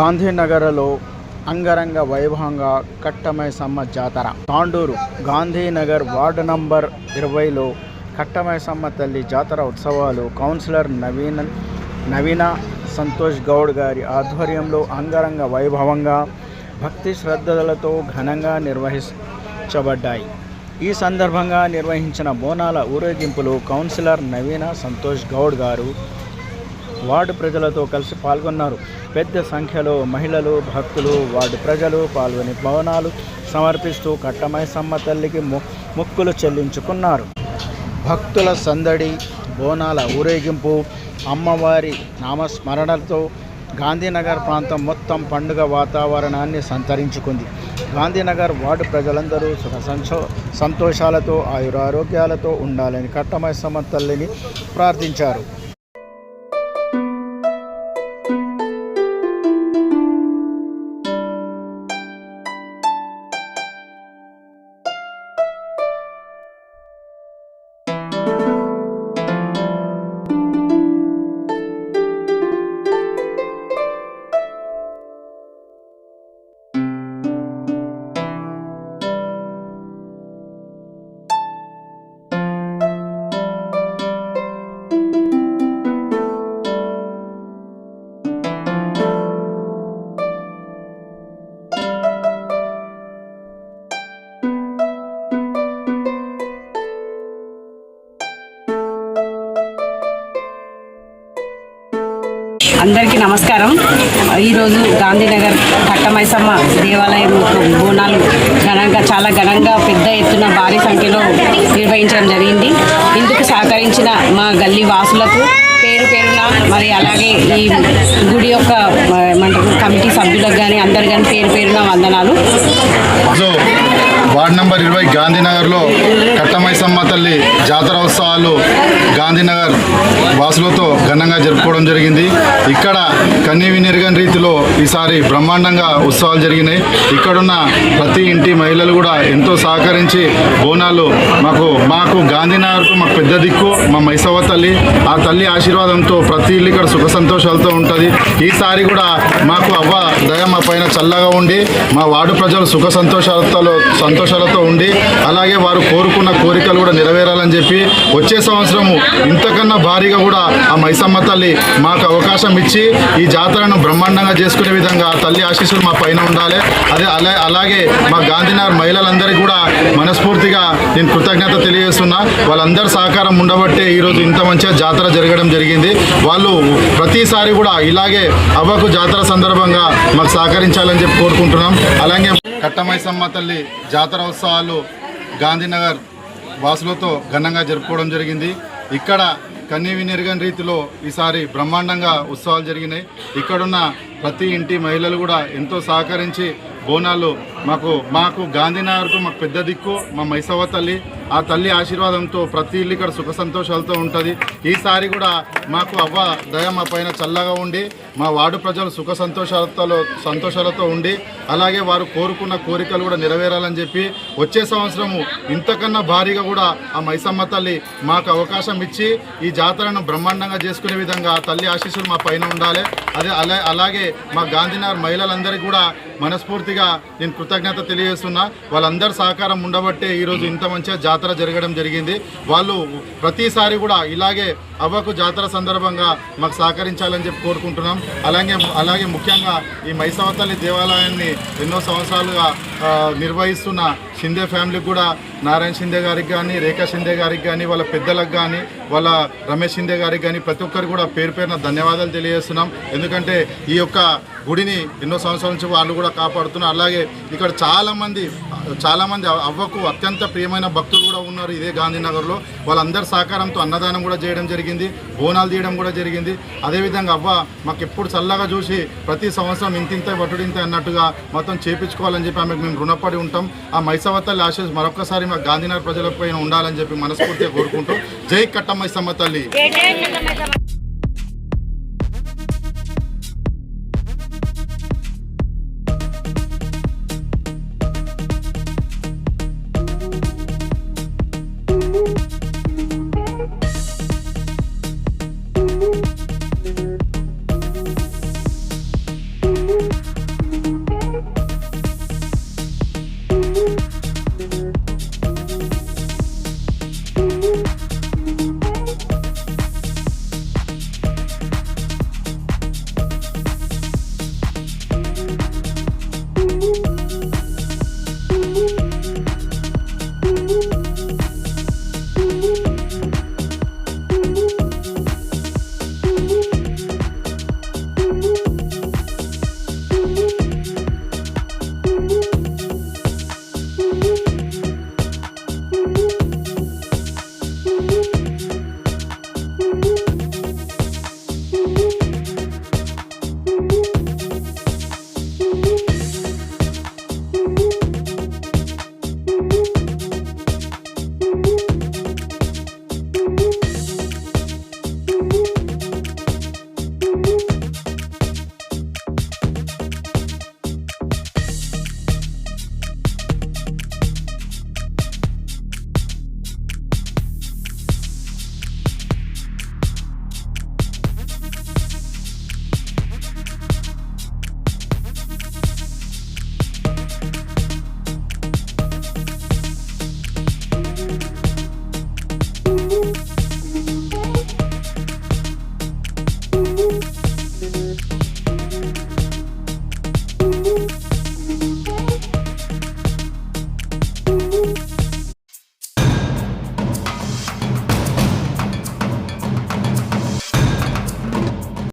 గాంధీనగర్లో అంగరంగ వైభవంగా కట్టమైసమ్మ జాతర. తాండూరు గాంధీనగర్ వార్డు నంబర్ 20లో కట్టమైసమ్మ తల్లి జాతర ఉత్సవాలు కౌన్సిలర్ నవీన సంతోష్ గౌడ్ గారి ఆధ్వర్యంలో అంగరంగ వైభవంగా భక్తి శ్రద్ధలతో ఘనంగా నిర్వహించబడ్డాయి. ఈ సందర్భంగా నిర్వహించిన బోనాల ఊరేగింపులో కౌన్సిలర్ నవీన సంతోష్ గౌడ్ గారు వార్డు ప్రజలతో కలిసి పాల్గొన్నారు. పెద్ద సంఖ్యలో మహిళలు, భక్తులు, వార్డు ప్రజలు పాల్గొని బోనాలు సమర్పిస్తూ కట్టమైసమ్మ తల్లికి మొక్కులు చెల్లించుకున్నారు. భక్తుల సందడి, బోనాల ఊరేగింపు, అమ్మవారి నామస్మరణలతో గాంధీనగర్ ప్రాంతం మొత్తం పండుగ వాతావరణాన్ని సంతరించుకుంది. గాంధీనగర్ వార్డు ప్రజలందరూ సుఖ సంతోషాలతో ఆయురారోగ్యాలతో ఉండాలని కట్టమైసమ్మ తల్లిని ప్రార్థించారు. అందరికీ నమస్కారం. ఈరోజు గాంధీనగర్ కట్టమైసమ్మ దేవాలయం బోనాలు చాలా ఘనంగా పెద్ద ఎత్తున భారీ సంఖ్యలో నిర్వహించడం జరిగింది. ఇందుకు సహకరించిన మా గల్లీ వాసులకు పేరు పేరున, మరి అలాగే ఈ గుడి యొక్క కమిటీ సభ్యులకు కానీ అందరు కానీ పేరు పేరున వందనాలు. వార్డు నెంబర్ 20 గాంధీనగర్లో కట్టమైసమ్మ తల్లి జాతర ఉత్సవాలు గాంధీనగర్ వాసులతో ఘనంగా జరుపుకోవడం జరిగింది. ఇక్కడ కన్నీవినెరగని రీతిలో ఈసారి బ్రహ్మాండంగా ఉత్సవాలు జరిగినాయి. ఇక్కడున్న ప్రతి ఇంటి మహిళలు కూడా ఎంతో సహకరించి బోనాలు మాకు గాంధీనగర్కు మాకు పెద్ద దిక్కు మా మైసవ్వ తల్లి. ఆ తల్లి ఆశీర్వాదంతో ప్రతి ఇల్లు ఇక్కడ సుఖ సంతోషాలతో ఉంటుంది. ఈసారి కూడా మాకు అవ్వ దయ మా పైన చల్లగా ఉండి మా వార్డు ప్రజలు సుఖ సంతోషాలతో ఉండి అలాగే వారు కోరుకున్న కోరికలు కూడా నెరవేరాలని చెప్పి వచ్చే సంవత్సరము ఇంతకన్నా భారీగా కూడా ఆ మైసమ్మ తల్లి మాకు అవకాశం ఇచ్చి ఈ జాతరను బ్రహ్మాండంగా చేసుకునే విధంగా తల్లి ఆశీస్సులు మా పైన ఉండాలి. అలాగే మా గాంధీనగర్ మహిళలందరికీ కూడా మనస్ఫూర్తిగా నేను కృతజ్ఞత తెలియజేస్తున్నా. వాళ్ళందరి సహకారం ఉండబట్టే ఈరోజు ఇంత మంచిగా జాతర జరగడం జరిగింది. వాళ్ళు ప్రతిసారి కూడా ఇలాగే అవ్వకు జాతర సందర్భంగా మాకు సహకరించాలని చెప్పి కోరుకుంటున్నాం. అలాగే కట్టమైసమ్మ తల్లి జాతర ఉత్సవాలు గాంధీనగర్ వాసులతో ఘనంగా జరుపుకోవడం జరిగింది. ఇక్కడ కన్నీవినెరగని రీతిలో ఈసారి బ్రహ్మాండంగా ఉత్సవాలు జరిగినాయి. ఇక్కడున్న ప్రతి ఇంటి మహిళలు కూడా ఎంతో సహకరించి బోనాలు మాకు గాంధీనగర్కు మాకు పెద్ద దిక్కు మా మైసవ్వ తల్లి. ఆ తల్లి ఆశీర్వాదంతో ప్రతి ఇల్లు ఇక్కడ సుఖ సంతోషాలతో ఉంటుంది. ఈసారి కూడా మాకు అవ్వ దయ మా పైన చల్లగా ఉండి మా వార్డు ప్రజలు సుఖ సంతోషాలతో ఉండి అలాగే వారు కోరుకున్న కోరికలు కూడా నెరవేరాలని చెప్పి వచ్చే సంవత్సరము ఇంతకన్నా భారీగా కూడా ఆ మైసమ్మ తల్లి మాకు అవకాశం ఇచ్చి ఈ జాతరను బ్రహ్మాండంగా చేసుకునే విధంగా తల్లి ఆశీస్సులు మా పైన ఉండాలి. అలాగే మా గాంధీనగర్ మహిళలందరికీ కూడా మనస్ఫూర్తిగా నేను కృతజ్ఞత తెలియజేస్తున్నా. వాళ్ళందరి సహకారం ఉండబట్టే ఈరోజు ఇంత మంచిగా జాతర జరగడం జరిగింది. వాళ్ళు ప్రతిసారి కూడా ఇలాగే అవ్వకు జాతర సందర్భంగా మాకు సహకరించాలని చెప్పి కోరుకుంటున్నాం. అలాగే ముఖ్యంగా ఈ మైసవ్వ తల్లి దేవాలయాన్ని ఎన్నో సంవత్సరాలుగా నిర్వహిస్తున్న షిందే ఫ్యామిలీకి కూడా నారాయణ షిందే గారికి కానీ, రేఖా షిందే గారికి కానీ, వాళ్ళ పెద్దలకు కానీ, వాళ్ళ రమేష్ షిందే గారికి కానీ ప్రతి ఒక్కరికి కూడా పేరు పేరున ధన్యవాదాలు తెలియజేస్తున్నాం. ఎందుకంటే ఈ యొక్క గుడిని ఎన్నో సంవత్సరాల నుంచి వాళ్ళు కూడా కాపాడుతున్నారు. అలాగే ఇక్కడ చాలామంది అవ్వకు అత్యంత ప్రియమైన భక్తులు కూడా ఉన్నారు ఇదే గాంధీనగర్లో. వాళ్ళందరి సహకారంతో అన్నదానం కూడా చేయడం జరిగింది, బోనాలు తీయడం కూడా జరిగింది. అదేవిధంగా అవ్వ మాకు ఎప్పుడు చల్లగా చూసి ప్రతి సంవత్సరం ఇంతింత వటుడింత అన్నట్టుగా మొత్తం చేపించుకోవాలని చెప్పి ఆమెకు మేము రుణపడి ఉంటాం. ఆ మైసవ్వ తల్లి ఆశీస్ మరొకసారి మా గాంధీనగర్ ప్రజలపైన ఉండాలని చెప్పి మనస్ఫూర్తిగా కోరుకుంటూ జై కట్టమైసమ్మ తల్లి.